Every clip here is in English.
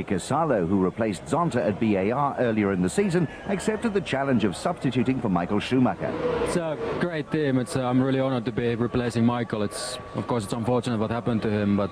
Mika Salo, who replaced Zonta at BAR earlier in the season, accepted the challenge of substituting for Michael Schumacher. It's a great team. I'm really honored to be replacing Michael. Of course, it's unfortunate what happened to him, but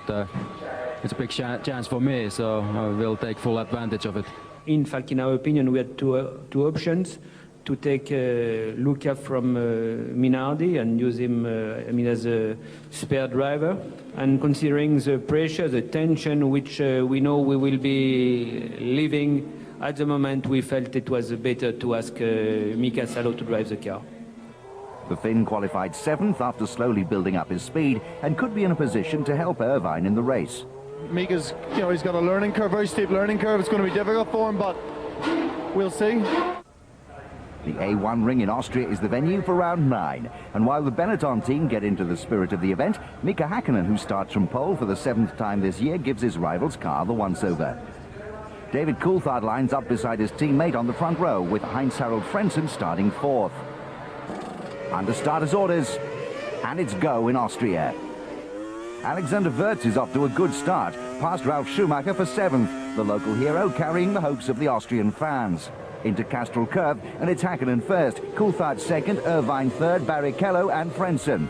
it's a big chance for me, so I will take full advantage of it. In fact, in our opinion, we had two options: to take Luca from Minardi and use him as a spare driver. And considering the pressure, the tension which we know we will be living at the moment, we felt it was better to ask Mika Salo to drive the car. The Finn qualified 7th after slowly building up his speed and could be in a position to help Irvine in the race. Mika's, he's got a learning curve, very steep learning curve. It's going to be difficult for him, but we'll see. The A1 ring in Austria is the venue for round 9. And while the Benetton team get into the spirit of the event, Mika Hakkinen, who starts from pole for the 7th time this year, gives his rival's car the once-over. David Coulthard lines up beside his teammate on the front row, with Heinz-Harald Frentzen starting 4th. Under starters' orders, and it's go in Austria. Alexander Wurz is off to a good start, past Ralf Schumacher for 7th, the local hero carrying the hopes of the Austrian fans. Into Castrol Curve, and it's Hakkinen first, Coulthard 2nd, Irvine 3rd, Barrichello and Frentzen.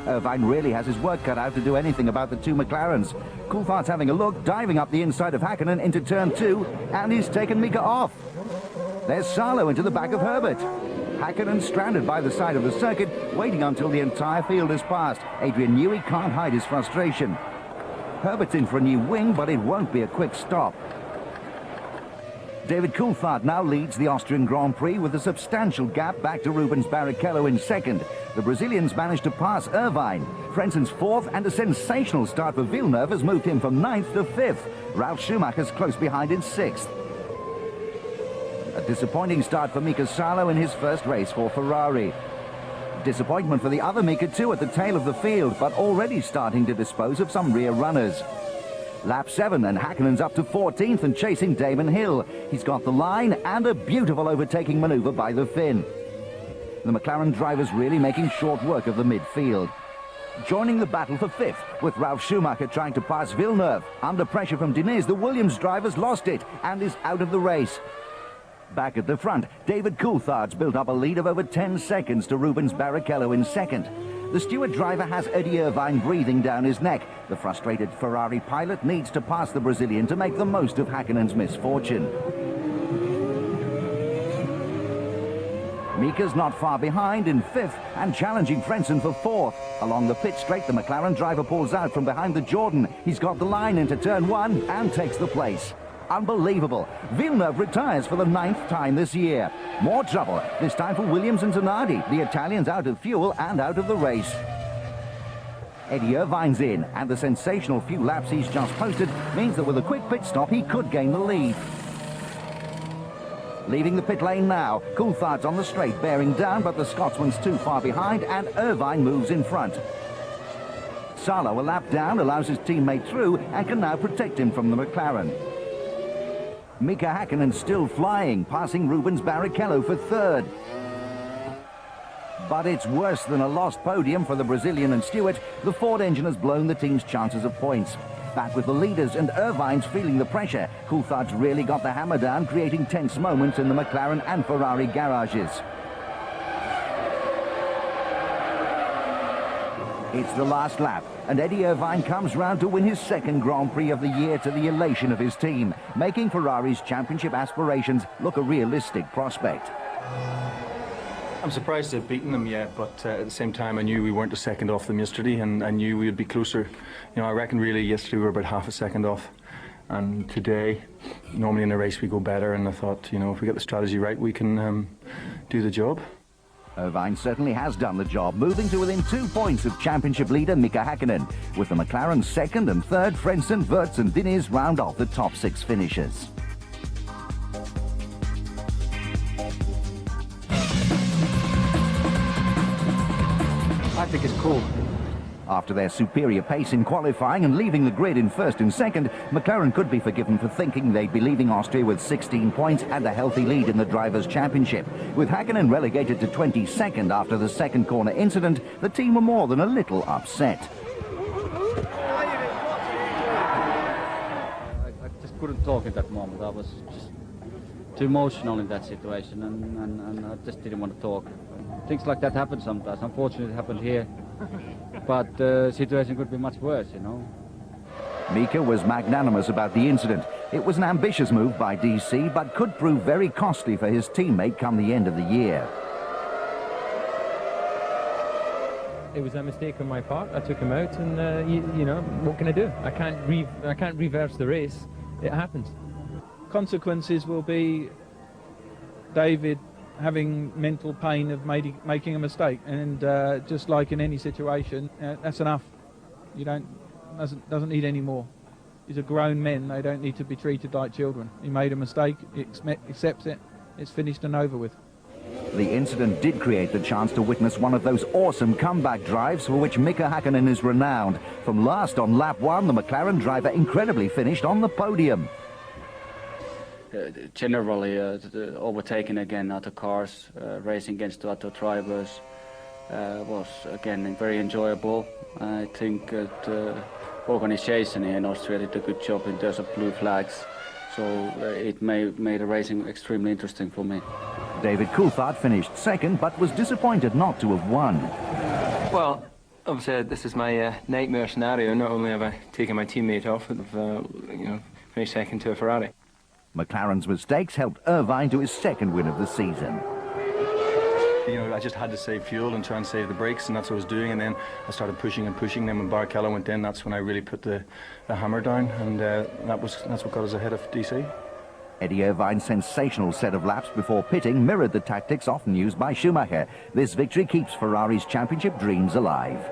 Irvine really has his work cut out to do anything about the two McLarens. Coulthard's having a look, diving up the inside of Hakkinen into turn 2, and he's taken Mika off. There's Salo into the back of Herbert. Hakkinen stranded by the side of the circuit, waiting until the entire field has passed. Adrian Newey can't hide his frustration. Herbert's in for a new wing, but it won't be a quick stop. David Coulthard now leads the Austrian Grand Prix with a substantial gap back to Rubens Barrichello in 2nd. The Brazilians managed to pass Irvine. Frentzen's 4th, and a sensational start for Villeneuve has moved him from 9th to 5th. Ralf Schumacher's close behind in 6th. A disappointing start for Mika Salo in his first race for Ferrari. Disappointment for the other Mika too at the tail of the field, but already starting to dispose of some rear runners. Lap 7 and Hakkinen's up to 14th and chasing Damon Hill. He's got the line and a beautiful overtaking manoeuvre by the Finn. The McLaren drivers really making short work of the midfield. Joining the battle for 5th, with Ralf Schumacher trying to pass Villeneuve. Under pressure from Diniz, the Williams drivers lost it and is out of the race. Back at the front, David Coulthard's built up a lead of over 10 seconds to Rubens Barrichello in 2nd. The Stewart driver has Eddie Irvine breathing down his neck. The frustrated Ferrari pilot needs to pass the Brazilian to make the most of Hakkinen's misfortune. Mika's not far behind in 5th and challenging Frentzen for 4th. Along the pit straight, the McLaren driver pulls out from behind the Jordan. He's got the line into turn 1 and takes the place. Unbelievable. Villeneuve retires for the 9th time this year. More trouble, this time for Williams and Zanardi. The Italians out of fuel and out of the race. Eddie Irvine's in, and the sensational few laps he's just posted means that with a quick pit stop he could gain the lead. Leaving the pit lane now, Coulthard's on the straight bearing down, but the Scotsman's too far behind and Irvine moves in front. Salo, a lap down, allows his teammate through and can now protect him from the McLaren. Mika Hakkinen still flying, passing Rubens Barrichello for 3rd. But it's worse than a lost podium for the Brazilian and Stewart. The Ford engine has blown the team's chances of points. Back with the leaders, and Irvine's feeling the pressure. Coulthard's really got the hammer down, creating tense moments in the McLaren and Ferrari garages. It's the last lap, and Eddie Irvine comes round to win his 2nd Grand Prix of the year to the elation of his team, making Ferrari's championship aspirations look a realistic prospect. I'm surprised they've beaten them yet, but at the same time I knew we weren't a second off them yesterday, and I knew we would be closer. I reckon really yesterday we were about half a second off, and today, normally in a race we go better, and I thought, if we get the strategy right, we can do the job. Irvine certainly has done the job, moving to within 2 points of championship leader Mika Hakkinen, with the McLaren 2nd and 3rd, Frentzen, Wurz and Diniz round off the top 6 finishers. I think it's cool. After their superior pace in qualifying and leaving the grid in 1st and 2nd, McLaren could be forgiven for thinking they'd be leaving Austria with 16 points and a healthy lead in the Drivers' Championship. With Hakkinen relegated to 22nd after the 2nd corner incident, the team were more than a little upset. I just couldn't talk at that moment. I was just too emotional in that situation, and I just didn't want to talk. Things like that happen sometimes. Unfortunately, it happened here, but the situation could be much worse, you know. Mika was magnanimous about the incident. It was an ambitious move by DC, but could prove very costly for his teammate come the end of the year. It was a mistake on my part. I took him out, and you know, what can I do? I can't reverse the race. It happens. Consequences will be David having mental pain of making a mistake, and just like in any situation, that's enough. You doesn't need any more. These are grown men. They don't need to be treated like children. He made a mistake. He accepts it. It's finished and over with. The incident did create the chance to witness one of those awesome comeback drives for which Mika Hakkinen is renowned. From last on lap 1, the McLaren driver incredibly finished on the podium. Generally, overtaking again other cars, racing against other drivers was again very enjoyable. I think the organization here in Austria did a good job in terms of blue flags, so it made the racing extremely interesting for me. David Coulthard finished second, but was disappointed not to have won. Well, obviously this is my nightmare scenario. Not only have I taken my teammate off, but I've finished second to a Ferrari. McLaren's mistakes helped Irvine to his second win of the season. You know, I just had to save fuel and try and save the brakes, and that's what I was doing. And then I started pushing and pushing. Then when Barrichello went in, that's when I really put the hammer down, and that's what got us ahead of DC. Eddie Irvine's sensational set of laps before pitting mirrored the tactics often used by Schumacher. This victory keeps Ferrari's championship dreams alive.